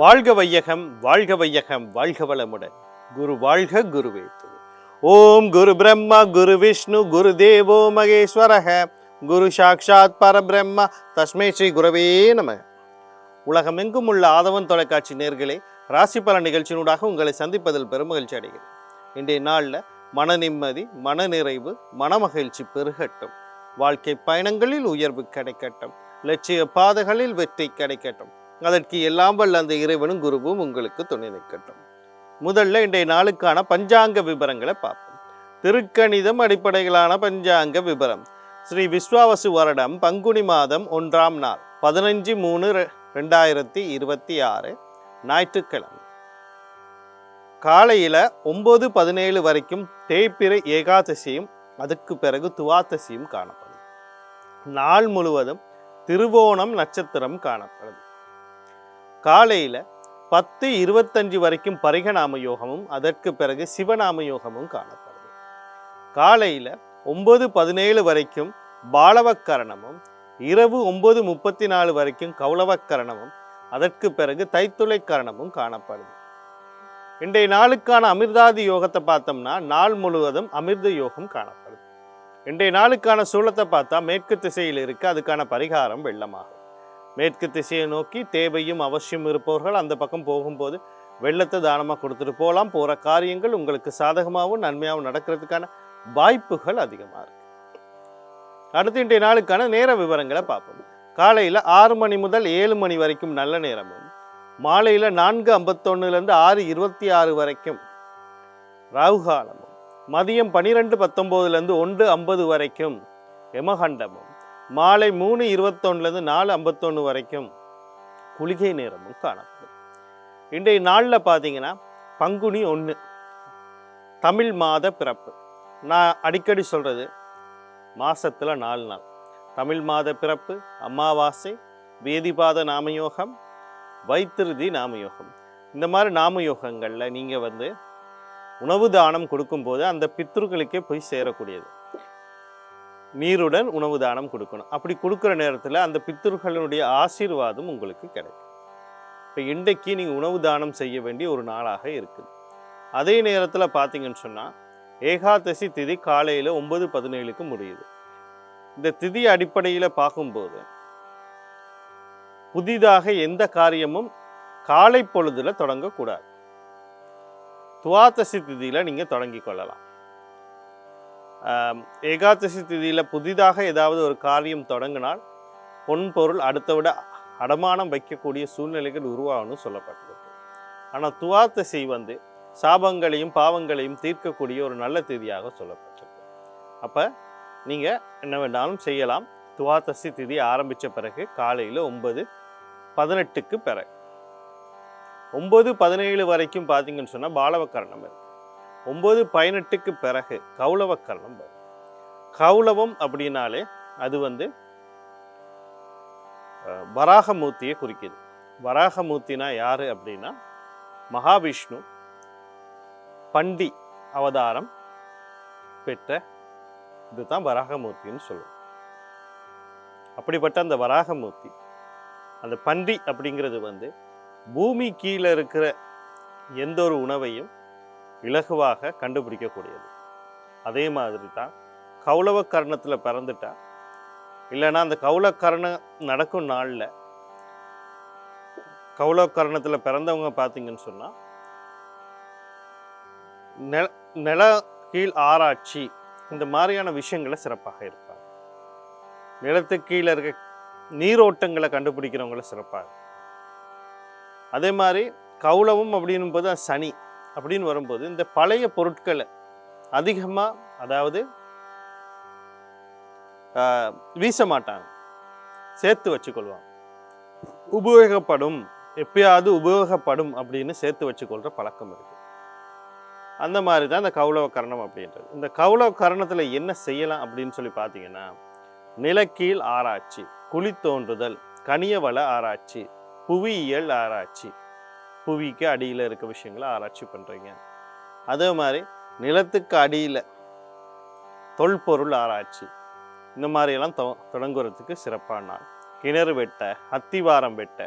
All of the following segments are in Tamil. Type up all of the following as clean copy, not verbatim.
வாழ்க வையகம், வாழ்க வையகம், வாழ்க வளமுடன். குரு வாழ்க, குருவே துணை. ஓம் குரு பிரம்மா, குரு விஷ்ணு, குரு தேவோ மகேஸ்வரக, குரு சாக்ஷாத் பரபிரம்மா, தஸ்மை ஸ்ரீ குரவே நமக. உலகமெங்கும் உள்ள ஆதவன் தொலைக்காட்சி நேர்களே, ராசி பல நிகழ்ச்சியினூடாக உங்களை சந்திப்பதில் பெருமகிழ்ச்சி அடைகிறேன். இன்றைய நாளில் மன நிம்மதி, மன நிறைவு, மனமகிழ்ச்சி பெருகட்டும். வாழ்க்கை பயணங்களில் உயர்வு கிடைக்கட்டும். லட்சிய பாதைகளில் வெற்றி கிடைக்கட்டும். அதற்கு எல்லாம் வல்ல அந்த இறைவனும் குருவும் உங்களுக்கு துணை நிற்கட்டும். முதல்ல இன்றைய நாளுக்கான பஞ்சாங்க விபரங்களை பார்ப்போம். திருக்கணிதம் அடிப்படையிலான பஞ்சாங்க விபரம். ஸ்ரீ விஸ்வாவசு வருடம் பங்குனி மாதம் 1ஆம் நாள் 15/3/2026 ஞாயிற்றுக்கிழமை காலையில 9:17 வரைக்கும் தேய்பிறை ஏகாதசியும் அதற்கு பிறகு துவாதசியும் காணப்படும். நாள் முழுவதும் திருவோணம் நட்சத்திரம் காணப்படும். காலையில 10:25 வரைக்கும் பரிகநாம யோகமும் அதற்கு பிறகு சிவநாம யோகமும் காணப்படும். காலையில 9:17 வரைக்கும் பாலவக்கரணமும் இரவு 9:34 வரைக்கும் கௌளவக்கரணமும் அதற்கு பிறகு தைத்துளை கரணமும் காணப்படும். இன்றைய நாளுக்கான அமிர்தாதி யோகத்தை பார்த்தோம்னா நாள் முழுவதும் அமிர்த யோகம் காணப்படும். இன்றைய நாளுக்கான சூலத்தை பார்த்தா மேற்கு திசையில் இருக்கு. அதுக்கான பரிகாரம் வெள்ளமாகும். மேற்கு திசையை நோக்கி தேவையும் அவசியம் இருப்பவர்கள் அந்த பக்கம் போகும்போது வெள்ளத்தை தானமாக கொடுத்துட்டு போகலாம். போகிற காரியங்கள் உங்களுக்கு சாதகமாகவும் நன்மையாகவும் நடக்கிறதுக்கான வாய்ப்புகள் அதிகமாக இருக்கு. அடுத்து இன்றைய நாளுக்கான நேர விவரங்களை பார்ப்போம். காலையில் 6 மணி முதல் 7 மணி வரைக்கும் நல்ல நேரமும், மாலையில் 4:51 6:26 வரைக்கும் ராகுகாலமும், மதியம் 12:19 1:50 வரைக்கும் யமகண்டமும், மாலை 3:21 4:51 வரைக்கும் குளிகை நேரமும் காணப்படும். இன்றைய நாளில் பார்த்தீங்கன்னா பங்குனி 1 தமிழ் மாத பிறப்பு. நான் அடிக்கடி சொல்றது மாசத்துல 4 நாள் தமிழ் மாத பிறப்பு, அமாவாசை, வேதிபாத நாமயோகம், வைத்திருதி நாமயோகம். இந்த மாதிரி நாமயோகங்களில் நீங்கள் உணவு தானம் கொடுக்கும்போது அந்த பித்ருக்களுக்கே போய் சேரக்கூடியது. நீருடன் உணவு தானம் கொடுக்கணும். அப்படி கொடுக்குற நேரத்தில் அந்த பித்ருக்களுடைய ஆசீர்வாதம் உங்களுக்கு கிடைக்கும். இப்போ இன்றைக்கு நீங்கள் உணவு தானம் செய்ய வேண்டிய ஒரு நாளாக இருக்குது. அதே நேரத்தில் பார்த்தீங்கன்னு சொன்னால் ஏகாதசி திதி காலையில் 9:17 முடியுது. இந்த திதி அடிப்படையில் பார்க்கும்போது புதிதாக எந்த காரியமும் காலை பொழுதுல தொடங்கக்கூடாது. துவாதசி திதியில நீங்க தொடங்கி கொள்ளலாம். ஏகாதசி திதியில புதிதாக ஏதாவது ஒரு காரியம் தொடங்கினால் பொன் பொருள் அடுத்த விட அடமானம் வைக்கக்கூடிய சூழ்நிலைகள் உருவாகணும்னு சொல்லப்பட்டிருக்கு. ஆனால் துவாதசி சாபங்களையும் பாவங்களையும் தீர்க்கக்கூடிய ஒரு நல்ல திதியாக சொல்லப்பட்டிருக்கு. அப்போ நீங்கள் என்ன வேண்டாலும் செய்யலாம். துவாதசி திதி ஆரம்பித்த பிறகு காலையில் 9:18 பிறகு 9:17 வரைக்கும் பார்த்தீங்கன்னு சொன்னால் பாலவக்கரணம் இருக்கு. 9:18 பிறகு கௌளவக்கரணம் வரும். கௌளவம் அப்படின்னாலே அது வராகமூர்த்தியை குறிக்குது. வராகமூர்த்தினா யாரு அப்படின்னா மகாவிஷ்ணு பண்டி அவதாரம் பெற்ற இதுதான் வராகமூர்த்தின்னு சொல்லுவோம். அப்படிப்பட்ட அந்த வராகமூர்த்தி, அந்த பன்றி அப்படிங்கிறது பூமி கீழே இருக்கிற எந்த ஒரு உணவையும் இலகுவாக கண்டுபிடிக்கக்கூடியது. அதே மாதிரி தான் கௌளவ கர்ணத்தில் பிறந்துட்டா, இல்லைன்னா அந்த கௌளவக்கரணம் நடக்கும் நாளில் கௌளவக்கரணத்தில் பிறந்தவங்க பார்த்தீங்கன்னு சொன்னால் நில கீழ் ஆராய்ச்சி இந்த மாதிரியான விஷயங்களை சிறப்பாக இருப்பாங்க. நிலத்துக்கு கீழே இருக்க நீரோட்டங்களை கண்டுபிடிக்கிறவங்கள சிறப்பாக. அதே மாதிரி கௌளவம் அப்படின்னும் போது சனி அப்படின்னு வரும்போது இந்த பழைய பொருட்களை அதிகமாக அதாவது வீச மாட்டாங்க, சேர்த்து வச்சுக்கொள்வாங்க. உபயோகப்படும், எப்பயாவது உபயோகப்படும் அப்படின்னு சேர்த்து வச்சுக்கொள்கிற பழக்கம் இருக்கு. அந்த மாதிரி தான் இந்த கௌளவ கரணம் அப்படின்றது. இந்த கௌளவ கரணத்தில் என்ன செய்யலாம் அப்படின்னு சொல்லி பார்த்தீங்கன்னா நிலக்கீழ் ஆராய்ச்சி, குழி தோன்றுதல், கனியவள ஆராய்ச்சி, புவியியல் ஆராய்ச்சி, புவிக்கு அடியில் இருக்க விஷயங்களை ஆராய்ச்சி பண்ணுறீங்க. அதே மாதிரி நிலத்துக்கு அடியில் தொல்பொருள் ஆராய்ச்சி, இந்த மாதிரியெல்லாம் தொடங்குறதுக்கு சிறப்பான நாள். கிணறு வெட்ட, அத்திவாரம் வெட்ட,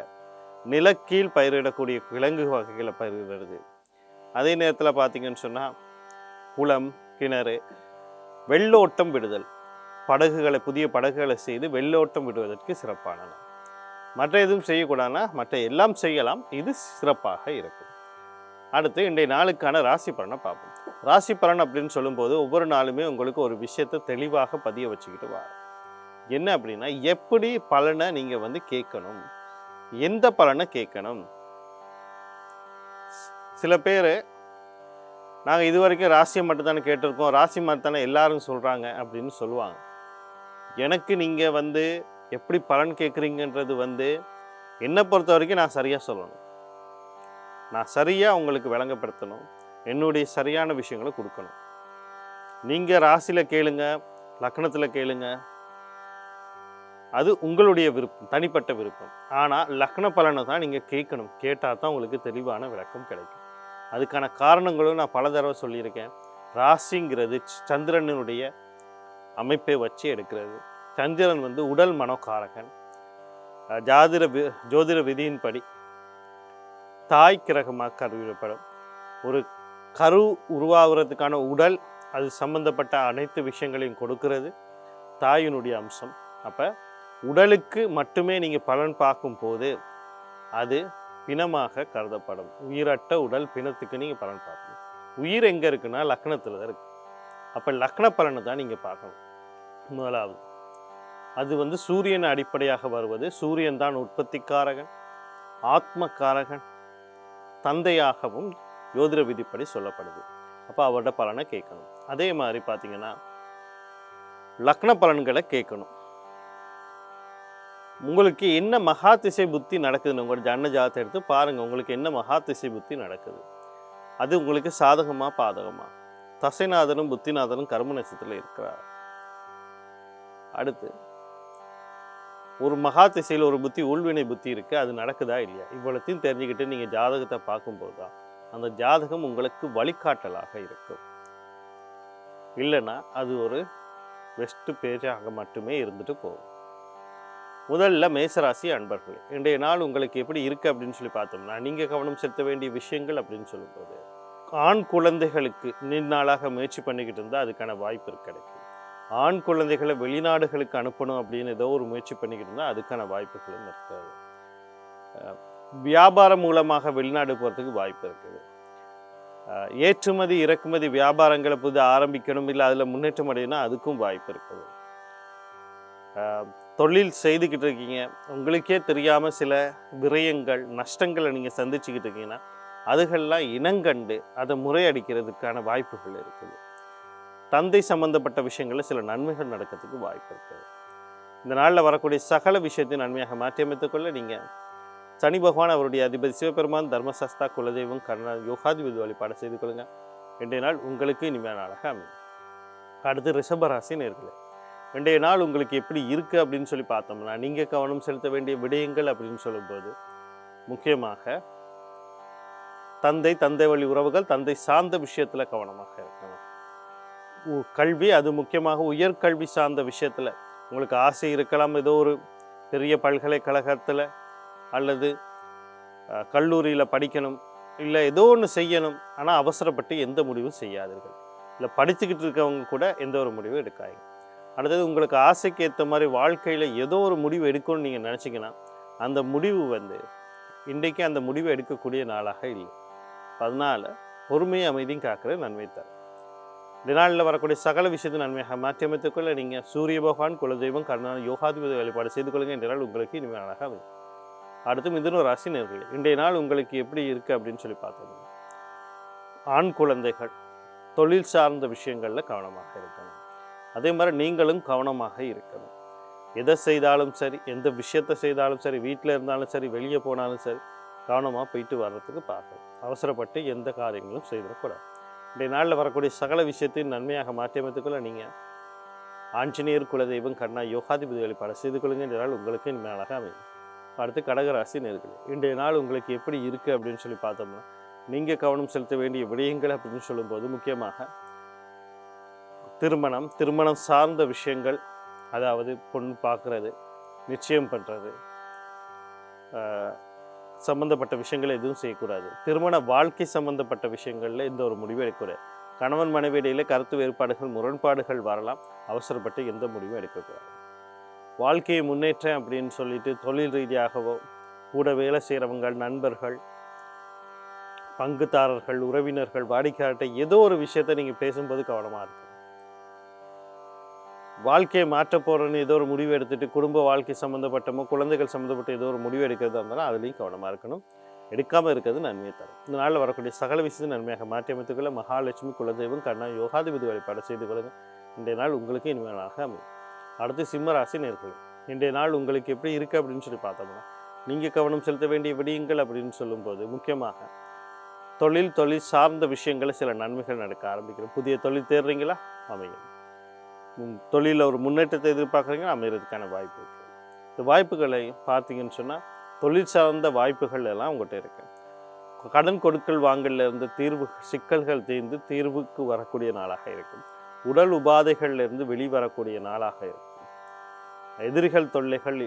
நிலக்கீழ் பயிரிடக்கூடிய கிழங்கு வகைகளை பயிரிடுறது. அதே நேரத்தில் பார்த்தீங்கன்னு சொன்னால் குளம், கிணறு, வெள்ளோட்டம் விடுதல், படகுகளை புதிய படகுகளை செய்து வெள்ளோட்டம் விடுவதற்கு சிறப்பான நாள். மற்ற எதுவும் செய்யக்கூடாதுன்னா மற்ற எல்லாம் செய்யலாம், இது சிறப்பாக இருக்கும். அடுத்து இன்றைய நாளுக்கான ராசி பலனை பார்ப்போம். ராசி பலன் அப்படின்னு சொல்லும்போது ஒவ்வொரு நாளுமே உங்களுக்கு ஒரு விஷயத்தை தெளிவாக பதிய வச்சுக்கிட்டு வர என்ன அப்படின்னா, எப்படி பலனை நீங்கள் கேட்கணும், எந்த பலனை கேட்கணும். சில பேர் நாங்கள் இது வரைக்கும் ராசியை மட்டும்தானே கேட்டிருக்கோம், ராசி மட்டும்தானே எல்லாரும் சொல்கிறாங்க அப்படின்னு சொல்லுவாங்க. எனக்கு நீங்கள் எப்படி பலன் கேட்குறீங்கன்றது என்னை பொறுத்த வரைக்கும் நான் சரியாக சொல்லணும், நான் சரியாக உங்களுக்கு விளங்கப்படுத்தணும், என்னுடைய சரியான விஷயங்களை கொடுக்கணும். நீங்கள் ராசியில் கேளுங்க, லக்னத்தில் கேளுங்க, அது உங்களுடைய விருப்பம், தனிப்பட்ட விருப்பம். ஆனால் லக்ன பலனை தான் நீங்கள் கேட்கணும். கேட்டால் தான் உங்களுக்கு தெளிவான விளக்கம் கிடைக்கும். அதுக்கான காரணங்களும் நான் பல தடவை சொல்லியிருக்கேன். ராசிங்கிறது சந்திரனுடைய அமைப்பை வச்சு எடுக்கிறது. சந்திரன் உடல் மனோகாரகன். ஜோதிட விதியின்படி தாய் கிரகமாக கருவிடப்படும். ஒரு கரு உருவாகிறதுக்கான உடல், அது சம்பந்தப்பட்ட அனைத்து விஷயங்களையும் கொடுக்கிறது தாயினுடைய அம்சம். அப்போ உடலுக்கு மட்டுமே நீங்கள் பலன் பார்க்கும்போது அது பிணமாக கருதப்படும். உயிரற்ற உடல் பிணத்துக்கு நீங்கள் பலன் பார்க்கணும். உயிர் எங்கே இருக்குன்னா லக்னத்தில் தான் இருக்குது. அப்போ லக்ன பலனை தான் நீங்கள் பார்க்கணும். முதலாவது அது சூரியன் அடிப்படையாக வருவது. சூரியன் தான் உற்பத்திக்காரகன், ஆத்மக்காரகன், தந்தையாகவும் ஜோதிட விதிப்படி சொல்லப்படுது. அப்போ அவரோட பலனை கேட்கணும். அதே மாதிரி பார்த்தீங்கன்னா லக்ன பலன்களை கேட்கணும். உங்களுக்கு என்ன மகா திசை புத்தி நடக்குதுன்னு உங்களோட ஜன்ன ஜாதகத்தை எடுத்து பாருங்கள். உங்களுக்கு என்ன மகா திசை புத்தி நடக்குது, அது உங்களுக்கு சாதகமாக பாதகமாக. தசைநாதனும் புத்திநாதனும் கர்ம நட்சத்திரத்தில் இருக்கிறார். அடுத்து ஒரு மகா திசையில் ஒரு புத்தி, உள்வினை புத்தி இருக்குது, அது நடக்குதா இல்லையா, இவ்வளத்தையும் தெரிஞ்சுக்கிட்டு நீங்கள் ஜாதகத்தை பார்க்கும்போது தான் அந்த ஜாதகம் உங்களுக்கு வழிகாட்டலாக இருக்கும். இல்லைன்னா அது ஒரு வெஸ்ட் பேஜாக மட்டுமே இருந்துட்டு போகும். முதல்ல மேசராசி அன்பர்களே, இன்றைய நாள் உங்களுக்கு எப்படி இருக்குது அப்படின்னு சொல்லி பார்த்தோம்னா, நீங்கள் கவனம் செலுத்த வேண்டிய விஷயங்கள் அப்படின்னு சொல்லும்போது, ஆண் குழந்தைகளுக்கு நீண்ட நாளாக முயற்சி பண்ணிக்கிட்டு இருந்தால் அதுக்கான வாய்ப்பு கிடைக்கும். ஆண் குழந்தைகளை வெளிநாடுகளுக்கு அனுப்பணும் அப்படின்னு ஏதோ ஒரு முயற்சி பண்ணிக்கிட்டு இருந்தால் அதுக்கான வாய்ப்புகளும் இருக்காது. வியாபாரம் மூலமாக வெளிநாடு போகிறதுக்கு வாய்ப்பு இருக்குது. ஏற்றுமதி இறக்குமதி வியாபாரங்களை ஆரம்பிக்கணும், இல்லை அதில் முன்னேற்றம் அடையணும்னா அதுக்கும் வாய்ப்பு இருக்குது. தொழில் செய்துக்கிட்டு இருக்கீங்க, உங்களுக்கே தெரியாமல் சில விரயங்கள் நஷ்டங்களை நீங்கள் சந்திச்சுக்கிட்டு இருக்கீங்கன்னா அதுகள்லாம் இனங்கண்டு அதை முறையடிக்கிறதுக்கான வாய்ப்புகள் இருக்குது. தந்தை சம்பந்தப்பட்ட விஷயங்களில் சில நன்மைகள் நடக்கிறதுக்கு வாய்ப்பு இருக்குது. இந்த நாளில் வரக்கூடிய சகல விஷயத்தையும் நன்மையாக மாற்றியமைத்துக்கொள்ள நீங்கள் சனி பகவான், அவருடைய அதிபதி சிவபெருமான், தர்மசாஸ்தா, குலதெய்வம், கர்ணா, யோகாதிபதி வழிபாடு செய்து கொள்ளுங்க. இன்றைய நாள் உங்களுக்கு இனிமையான நாளாக அமையும். அடுத்து ரிஷபராசி நேயர்களே, இன்றைய நாள் உங்களுக்கு எப்படி இருக்குது அப்படின்னு சொல்லி பார்த்தோம்னா, நீங்கள் கவனம் செலுத்த வேண்டிய விடயங்கள் அப்படின்னு சொல்லும்போது முக்கியமாக தந்தை வழி உறவுகள், தந்தை சார்ந்த விஷயத்தில் கவனமாக இருக்கணும். கல்வி, அது முக்கியமாக உயர்கல்வி சார்ந்த விஷயத்தில் உங்களுக்கு ஆசை இருக்கலாம். ஏதோ ஒரு பெரிய பல்கலைக்கழகத்தில் அல்லது கல்லூரியில் படிக்கணும், இல்லை ஏதோ ஒன்று செய்யணும். ஆனால் அவசரப்பட்டு எந்த முடிவும் செய்யாதீர்கள். இல்லை படிச்சுக்கிட்டு இருக்கவங்க கூட எந்த ஒரு முடிவும் எடுக்காதீங்க. அடுத்தது, உங்களுக்கு ஆசைக்கு ஏற்ற மாதிரி வாழ்க்கையில் ஏதோ ஒரு முடிவு எடுக்கணும்னு நீங்கள் நினச்சிங்கன்னா அந்த முடிவு இன்றைக்கே அந்த முடிவை எடுக்கக்கூடிய நாளாக இல்லை. அதனால் பொறுமையை அமைதியும் காக்கிற நன்மை தரும். இந்த நாளில் வரக்கூடிய சகல விஷயத்தை நன்மையாக மாற்றியமைத்துக்கொள்ள நீங்கள் சூரிய பகவான், குலதெய்வம், கர்ணா, யோகாதிபதி வழிபாடு செய்து கொள்ளுங்க. இன்றைய நாள் உங்களுக்கு இனிமையான அமையும். அடுத்து மிதுன ராசி நேயர்களே, இன்றைய நாள் உங்களுக்கு எப்படி இருக்குது அப்படின்னு சொல்லி பார்த்தோம்னா, ஆண் குழந்தைகள், தொழில் சார்ந்த விஷயங்களில் கவனமாக இருக்கணும். அதே மாதிரி நீங்களும் கவனமாக இருக்கணும். எதை செய்தாலும் சரி, எந்த விஷயத்தை செய்தாலும் சரி, வீட்டில் இருந்தாலும் சரி, வெளியே போனாலும் சரி, கவனமாக போயிட்டு வர்றதுக்கு பார்க்கணும். அவசரப்பட்டு எந்த காரியங்களும் செய்திடக்கூடாது. இன்றைய நாளில் வரக்கூடிய சகல விஷயத்தையும் நன்மையாக மாற்றியமைத்துக்குள்ள நீங்கள் ஆஞ்சநேயர், குலதெய்வம், கர்ணா, யோகாதிபதி வழிபாடு செய்து கொள்ளுங்க. இன்றைய நாள் உங்களுக்கு இனிமையாக அமையும். அடுத்து கடகராசி நேயர்களே, இன்றைய நாள் உங்களுக்கு எப்படி இருக்குது அப்படின்னு சொல்லி பார்த்தோம்னா, நீங்கள் கவனம் செலுத்த வேண்டிய விடயங்கள் அப்படின்னு சொல்லும்போது முக்கியமாக திருமணம் சார்ந்த விஷயங்கள், அதாவது பொண்ணு பார்க்குறது, நிச்சயம் பண்ணுறது, சம்பந்தப்பட்ட விஷயங்கள் எதுவும் செய்யக்கூடாது. திருமண வாழ்க்கை சம்பந்தப்பட்ட விஷயங்களில் எந்த ஒரு முடிவும் எடுக்கக்கூடாது. கணவன் மனைவி இடையில கருத்து வேறுபாடுகள் முரண்பாடுகள் வரலாம். அவசரப்பட்டு எந்த முடிவும் எடுக்கக்கூடாது. வாழ்க்கையை முன்னேற்றம் அப்படின்னு சொல்லிட்டு தொழில் ரீதியாகவோ கூட வேலை செய்கிறவங்க நண்பர்கள் பங்குதாரர்கள் உறவினர்கள் வாடிக்கையாளர்கிட்ட ஏதோ ஒரு விஷயத்த நீங்கள் பேசும்போது கவனமாக இருக்கும். வாழ்க்கையை மாற்ற போகிறோன்னு ஏதோ ஒரு முடிவு எடுத்துகிட்டு குடும்ப வாழ்க்கை சம்மந்தப்பட்டமோ குழந்தைகள் சம்மந்தப்பட்ட ஏதோ ஒரு முடிவு எடுக்கிறதா இருந்தாலும் அதுலேயும் கவனமாக இருக்கணும். எடுக்காமல் இருக்கிறது நன்மையை தரும். இந்த நாளில் வரக்கூடிய சகல விஷயத்தை நன்மையாக மாற்றி அமைத்துக்கொள்ள மகாலட்சுமி குலதெய்வம் கண்ணா யோகாதிபதி வழிபாடு செய்து கொள்ளுங்கள். இன்றைய நாள் உங்களுக்கு இனிமையாக அமையும். அடுத்து சிம்ம ராசி நேயர்களே, இன்றைய நாள் உங்களுக்கு எப்படி இருக்குது அப்படின்னு சொல்லி பார்த்தோம்னா, நீங்கள் கவனம் செலுத்த வேண்டிய விடயங்கள் அப்படின்னு சொல்லும்போது முக்கியமாக தொழில் சார்ந்த விஷயங்களை சில நன்மைகள் நடக்க ஆரம்பிக்கிறோம். புதிய தொழில் தேடுறீங்களா? அமையும். தொழிலில் ஒரு முன்னேற்றத்தை எதிர்பார்க்குறீங்களா? அமைகிறதுக்கான வாய்ப்பு இருக்குது. இந்த வாய்ப்புகளை பார்த்தீங்கன்னு சொன்னால் தொழில் சார்ந்த வாய்ப்புகள் எல்லாம் உங்கள்கிட்ட இருக்கு. கடன் கொடுக்கல் வாங்கல இருந்து சிக்கல்கள் தீர்ந்து தீர்வுக்கு வரக்கூடிய நாளாக இருக்கும். உடல் உபாதைகள்லேருந்து வெளிவரக்கூடிய நாளாக இருக்கும். எதிரிகள் தொல்லைகள்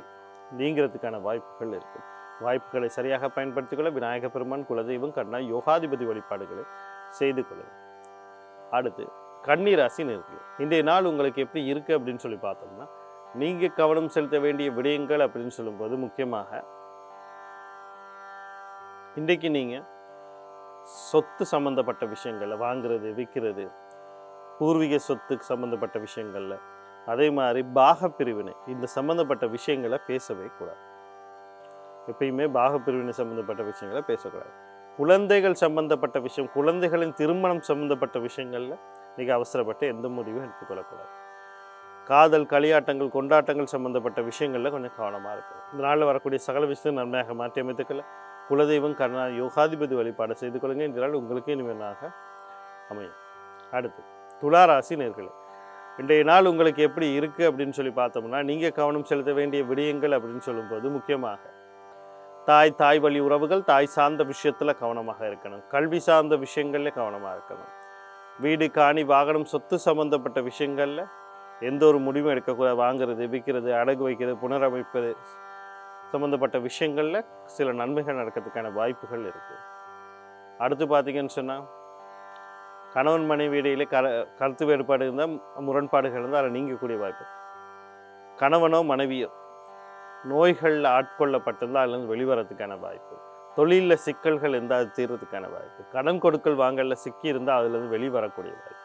நீங்கிறதுக்கான வாய்ப்புகள் இருக்குது. வாய்ப்புகளை சரியாக பயன்படுத்திக்கொள்ள விநாயக பெருமான் குலதெய்வம் கண்ணா யோகாதிபதி வழிபாடுகளை செய்து கொள்ளுங்கள். அடுத்து கன்னி ராசி நேயர்களே, இன்றைய நாள் உங்களுக்கு எப்படி இருக்குது அப்படின்னு சொல்லி பார்த்தோம்னா, நீங்கள் கவனம் செலுத்த வேண்டிய விடயங்கள் அப்படின்னு சொல்லும்போது முக்கியமாக இன்றைக்கு நீங்கள் சொத்து சம்மந்தப்பட்ட விஷயங்களில் வாங்குறது விற்கிறது, பூர்வீக சொத்துக்கு சம்மந்தப்பட்ட விஷயங்களில், அதே மாதிரி பாகப்பிரிவினை இந்த சம்மந்தப்பட்ட விஷயங்களை பேசவே கூடாது. எப்பயுமே பாகப்பிரிவினை சம்மந்தப்பட்ட விஷயங்களை பேசக்கூடாது. குழந்தைகள் சம்மந்தப்பட்ட விஷயம், குழந்தைகளின் திருமணம் சம்மந்தப்பட்ட விஷயங்களில் நீங்கள் அவசரப்பட்டு எந்த முடிவும் எடுத்துக்கொள்ளக்கூடாது. காதல் களியாட்டங்கள் கொண்டாட்டங்கள் சம்மந்தப்பட்ட விஷயங்களில் கொஞ்சம் கவனமாக இருக்கும். இந்த நாளில் வரக்கூடிய சகல விஷயத்தை நன்மையாக மாற்றி அமைத்துக்கொள்ள குலதெய்வம் கண்ணா யோகாதிபதி வழிபாடு செய்து கொள்ளுங்க. இந்த நாள் உங்களுக்கு இனிமையாக அமையும். அடுத்து துலா ராசி நேயர்களே, இன்றைய நாள் உங்களுக்கு எப்படி இருக்குது அப்படின்னு சொல்லி பார்த்தோம்னா, நீங்கள் கவனம் செலுத்த வேண்டிய விடயங்கள் அப்படின்னு சொல்லும்போது முக்கியமாக தாய் வழி உறவுகள் தாய் சார்ந்த விஷயத்தில் கவனமாக இருக்கணும். கல்வி சார்ந்த விஷயங்களில் கவனமாக இருக்கணும். வீடு காணி வாகனம் சொத்து சம்மந்தப்பட்ட விஷயங்களில் எந்த ஒரு முடிவும் எடுக்கக்கூடாது. வாங்குறது விற்கிறது அடகு வைக்கிறது புனரமைப்பது சம்மந்தப்பட்ட விஷயங்களில் சில நன்மைகள் நடக்கிறதுக்கான வாய்ப்புகள் இருக்குது. அடுத்து பார்த்தீங்கன்னு சொன்னால் கணவன் மனைவி இடையிலே கருத்து வேறுபாடு இருந்தால் முரண்பாடுகள் இருந்தால் அதை நீங்கக்கூடிய வாய்ப்பு. கணவனோ மனைவியோ நோய்களில் ஆட்கொள்ளப்பட்டிருந்தால் அதுலேருந்து வெளிவரத்துக்கான வாய்ப்பு. தொழிலில் சிக்கல்கள் இருந்தால் அது தீர்றதுக்கான வாய்ப்பு. கடன் கொடுக்கல் வாங்கலில் சிக்கி இருந்தால் அதுலேருந்து வெளிவரக்கூடிய வாய்ப்பு.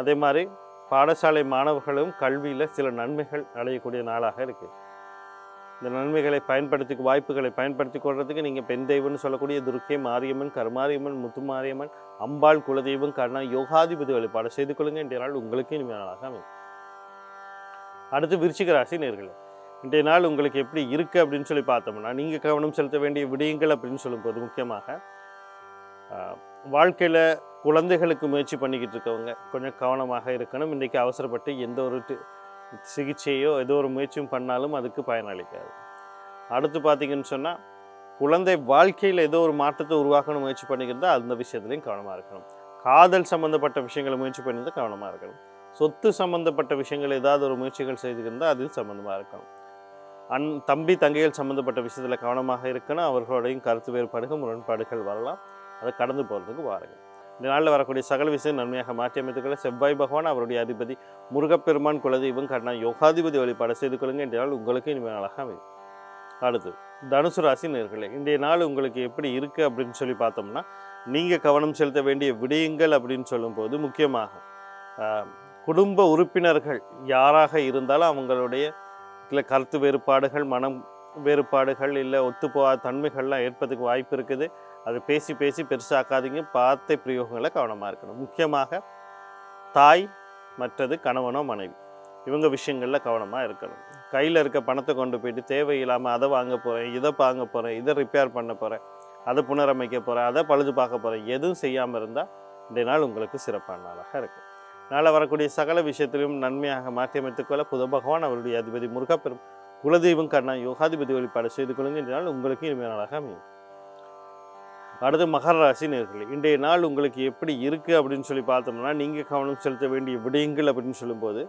அதே மாதிரி பாடசாலை மாணவர்களும் கல்வியில் சில நன்மைகள் அடையக்கூடிய நாளாக இருக்குது. இந்த நன்மைகளை வாய்ப்புகளை பயன்படுத்தி கொள்றதுக்கு நீங்கள் பெண் தெய்வம்னு சொல்லக்கூடிய துர்க்கை மாரியம்மன் கருமாரியம்மன் முத்துமாரியம்மன் அம்பாள் குலதெய்வம் கண்ணா யோகாதிபதி வழிபாடு செய்து கொள்ளுங்க. இன்றைய நாள் உங்களுக்கு இனிமையான நாளாக அமையும். அடுத்து விருச்சிக ராசி நேயர்களே, இன்றைய நாள் உங்களுக்கு எப்படி இருக்குது அப்படின்னு சொல்லி பார்த்தோம்னா, நீங்கள் கவனம் செலுத்த வேண்டிய விடயங்கள் அப்படின்னு சொல்லும்போது முக்கியமாக வாழ்க்கையில் குழந்தைகளுக்கு முயற்சி பண்ணிக்கிட்டு இருக்கவங்க கொஞ்சம் கவனமாக இருக்கணும். இன்றைக்கி அவசரப்பட்டு எந்த ஒரு சிகிச்சையோ ஏதோ ஒரு முயற்சியும் பண்ணாலும் அதுக்கு பயனளிக்காது. அடுத்து பார்த்தீங்கன்னு சொன்னால் குழந்தை வாழ்க்கையில் ஏதோ ஒரு மாற்றத்தை உருவாக்கணும் முயற்சி பண்ணிக்கிறதா அந்த விஷயத்துலையும் கவனமாக இருக்கணும். காதல் சம்மந்தப்பட்ட விஷயங்களை முயற்சி பண்ணியிருந்தால் கவனமாக இருக்கணும். சொத்து சம்மந்தப்பட்ட விஷயங்கள் ஏதாவது ஒரு முயற்சிகள் செய்துக்கிருந்தால் அதில் சம்மந்தமாக இருக்கணும். தம்பி தங்கைகள் சம்மந்தப்பட்ட விஷயத்தில் கவனமாக இருக்கணும். அவர்களுடையும் கருத்து வேறுபாடுகள் முரண்பாடுகள் வரலாம். அதை கடந்து போகிறதுக்கு வாருங்கள். இந்த நாளில் வரக்கூடிய சகல விஷயம் நன்மையாக மாற்றி அமைத்துக்கொள்ள செவ்வாய் பகவான் அவருடைய அதிபதி முருகப்பெருமான் குலதெய்வம் கண்ணா யோகாதிபதி வழிபாடு செய்து கொள்ளுங்க. இன்றைய நாள் உங்களுக்கு இனிமே நாளாக அமையும். அடுத்து தனுசு ராசி நேயர்களே, இன்றைய நாள் உங்களுக்கு எப்படி இருக்குது அப்படின்னு சொல்லி பார்த்தோம்னா, நீங்கள் கவனம் செலுத்த வேண்டிய விடயங்கள் அப்படின்னு சொல்லும்போது முக்கியமாக குடும்ப உறுப்பினர்கள் யாராக இருந்தாலும் அவங்களுடைய இல்லை கருத்து வேறுபாடுகள் மனம் வேறுபாடுகள் இல்லை ஒத்துப்போகாத தன்மைகள்லாம் ஏற்பதுக்கு வாய்ப்பு இருக்குது. அதை பேசி பெருசாக்காதீங்க. வார்த்தை பிரயோகங்களை கவனமாக இருக்கணும். முக்கியமாக தாய் மற்றது கணவனோ மனைவி இவங்க விஷயங்களில் கவனமாக இருக்கணும். கையில் இருக்க பணத்தை கொண்டு போயிட்டு தேவையில்லாமல் அதை வாங்க போகிறேன் இதை வாங்க போகிறேன் இதை ரிப்பேர் பண்ண போகிறேன் அதை புனரமைக்க போகிறேன் அதை பழுது பார்க்க போகிறேன் எதுவும் செய்யாமல் இருந்தால் இந்த நாள் உங்களுக்கு சிறப்பான நாளாக இருக்கும். நாளை வரக்கூடிய சகல விஷயத்திலும் நன்மையாக மாற்றி அமைத்துக்கொள்ள புத பகவான் அவருடைய அதிபதி முருகப்பெரும் குலதெய்வம் கண்ணா யோகாதிபதி வழிபாடு செய்து கொள்ளுங்க. இந்த நாள் உங்களுக்கு இனிமையான நாளாக அமையும். அடுத்து மகர ராசி நேயர்களே, இன்றைய நாள் உங்களுக்கு எப்படி இருக்குது அப்படின்னு சொல்லி பார்த்தோம்னா, நீங்கள் கவனம் செலுத்த வேண்டிய விடயங்கள் அப்படின்னு சொல்லும்போது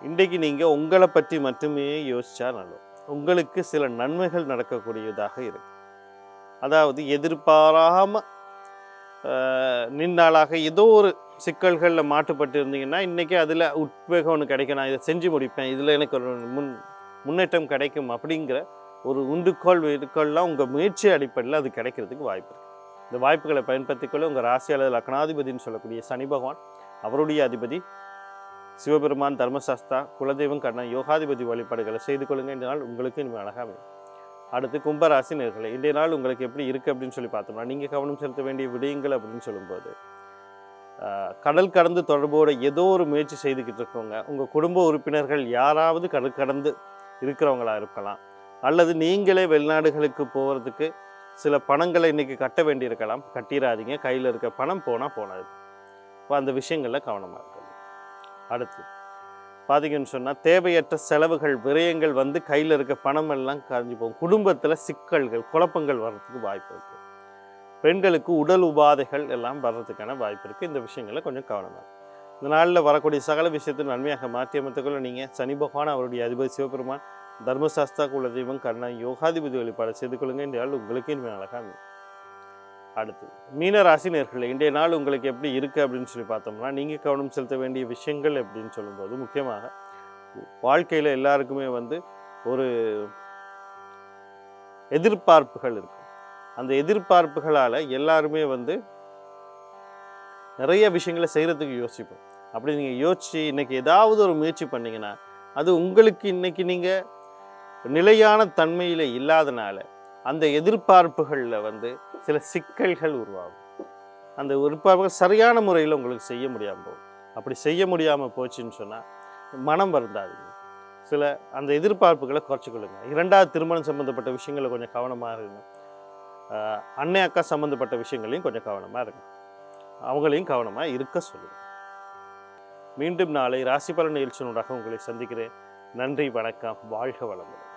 இன்றைக்கு நீங்கள் உங்களை பற்றி மட்டுமே யோசித்தா நல்லது. உங்களுக்கு சில நன்மைகள் நடக்கக்கூடியதாக இருக்கு. அதாவது எதிர்பாராம நின்னாளாக ஏதோ ஒரு சிக்கல்களில் மாட்டுப்பட்டு இருந்தீங்கன்னா இன்றைக்கி அதில் உத்வேகம் ஒன்று கிடைக்கும், நான் இதை செஞ்சு முடிப்பேன், இதில் எனக்கு ஒரு முன்னேற்றம் கிடைக்கும் அப்படிங்கிற ஒரு உண்டுகோள்லாம் உங்கள் முயற்சி அடிப்படையில் அது கிடைக்கிறதுக்கு வாய்ப்பு இருக்குது. இந்த வாய்ப்புகளை பயன்படுத்திக்கொள்ள உங்கள் ராசி அல்லது லக்னாதிபதினு சொல்லக்கூடிய சனி பகவான், அவருடைய அதிபதி சிவபெருமான், தர்மசாஸ்தா, குலதெய்வம், கண்ணன், யோகாதிபதி வழிபாடுகளை செய்து கொள்ளுங்க. இந்த நாள் உங்களுக்கு இனிமேல் அழகாக அமையும். அடுத்து கும்பராசி நேயர்களே, இன்றைய நாள் உங்களுக்கு எப்படி இருக்குது அப்படின்னு சொல்லி பார்த்தோம்னா, நீங்கள் கவனம் செலுத்த வேண்டிய விடயங்கள் அப்படின்னு சொல்லும்போது, கடல் கடந்து தொடர்போடு ஏதோ ஒரு முயற்சி செய்துக்கிட்டு இருக்கவங்க, உங்கள் குடும்ப உறுப்பினர்கள் யாராவது கடல் கடந்து இருக்கிறவங்களா இருக்கலாம், அல்லது நீங்களே வெளிநாடுகளுக்கு போகிறதுக்கு சில பணங்களை இன்றைக்கி கட்ட வேண்டியிருக்கலாம், கட்டிடாதீங்க. கையில் இருக்க பணம் போனால் போனது. இப்போ அந்த விஷயங்களில் கவனமாக இருக்குது. அடுத்து பார்த்தீங்கன்னு சொன்னால், தேவையற்ற செலவுகள், விரயங்கள் வந்து கையில் இருக்க பணம் எல்லாம் கரைஞ்சி போகும். குடும்பத்தில் சிக்கல்கள், குழப்பங்கள் வர்றதுக்கு வாய்ப்பு இருக்குது. பெண்களுக்கு உடல் உபாதைகள் எல்லாம் வர்றதுக்கான வாய்ப்பு இருக்குது. இந்த விஷயங்களில் கொஞ்சம் கவனமாக. இந்த நாளில் வரக்கூடிய சகல விஷயத்தை நன்மையாக மாற்றி அமைத்துக்கொள்ள நீங்கள் சனி பகவான், அவருடைய அதிபதி சிவபெருமான், தர்மசாஸ்தா, குலதெய்வம், கண்ணன், யோகாதிபதி வழிபாடு செய்து கொள்ளுங்க. இந்த நாள் உங்களுக்கு இனிமேல் அழகாக. அடுத்து மீன ராசி நேயர்களே, இன்றைய நாள் உங்களுக்கு எப்படி இருக்குது அப்படின்னு சொல்லி பார்த்தோம்னா, நீங்கள் கவனம் செலுத்த வேண்டிய விஷயங்கள் அப்படின்னு சொல்லும்போது, முக்கியமாக வாழ்க்கையில் எல்லாருக்குமே வந்து ஒரு எதிர்பார்ப்புகள் இருக்கும். அந்த எதிர்பார்ப்புகளால் எல்லாருமே வந்து நிறைய விஷயங்களை செய்கிறதுக்கு யோசிப்போம். அப்படி நீங்கள் யோசித்து இன்றைக்கி ஏதாவது ஒரு முயற்சி பண்ணிங்கன்னா, அது உங்களுக்கு இன்றைக்கி நீங்கள் நிலையான தன்மையில் இல்லாதனால அந்த எதிர்பார்ப்புகளில் வந்து சில சிக்கல்கள் உருவாகும். அந்த எதிர்பார்ப்புகள் சரியான முறையில் உங்களுக்கு செய்ய முடியாமல் போகும். அப்படி செய்ய முடியாமல் போச்சுன்னு சொன்னால் மனம் வருந்தாதீங்க. சில அந்த எதிர்பார்ப்புகளை குறைச்சிக்கொள்ளுங்க. இரண்டாவது திருமணம் சம்மந்தப்பட்ட விஷயங்களில் கொஞ்சம் கவனமாக இருங்க. அன்னை அக்கா சம்மந்தப்பட்ட விஷயங்களையும் கொஞ்சம் கவனமாக இருங்க. அவங்களையும் கவனமாக இருக்க சொல்லுங்கள். மீண்டும் நாளை ராசி பலன் நிகழ்ச்சியினூடாக உங்களை சந்திக்கிறேன். நன்றி, வணக்கம், வாழ்க வளமுடன்.